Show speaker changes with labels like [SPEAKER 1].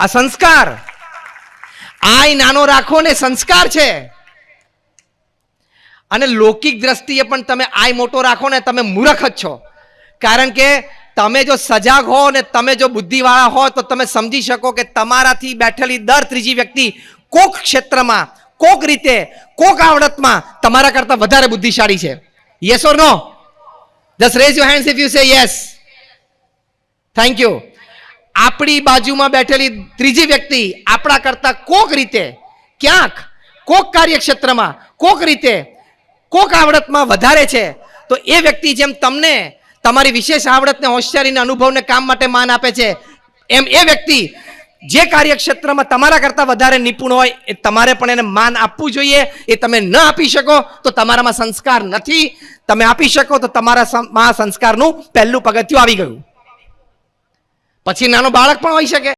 [SPEAKER 1] આ સંસ્કાર, આય નાનો રાખો ને સંસ્કાર છે. અને લૌકિક દ્રષ્ટિએ પણ તમે આય મોટો રાખો ને તમે મૂર્ખ જ છો. કારણ કે તમે જો સજાગ હો ને તમે જો બુદ્ધિવાળા હો તો તમે સમજી શકો કે તમારાથી બેઠેલી દર ત્રીજી વ્યક્તિ કોક ક્ષેત્રમાં, કોક રીતે, કોક આવડતમાં તમારા કરતા વધારે બુદ્ધિશાળી છે. Yes or no? Just raise your hands if you say yes. Thank you. આપણી બાજુમાં બેઠેલી ત્રીજી વ્યક્તિ આપણા કરતા કોક રીતે, ક્યાંક, કોક કાર્યક્ષેત્રમાં, કોક રીતે, કોક આવડતમાં વધારે છે. તો એ વ્યક્તિ જેમ તમને તમારી વિશેષ આવડતને, હોશિયારીને, અનુભવને, કામ માટે માન આપે છે, એમ એ વ્યક્તિ જે કાર્યક્ષેત્રમાં તમારા કરતા વધારે નિપુણ હોય એ તમારે પણ એને માન આપવું જોઈએ. એ તમે ન આપી શકો તો તમારામાં સંસ્કાર નથી. તમે આપી શકો તો તમારામાં સંસ્કારનું પહેલું પગથિયું આવી ગયું. પછી નાનો બાળક પણ હોઈ શકે.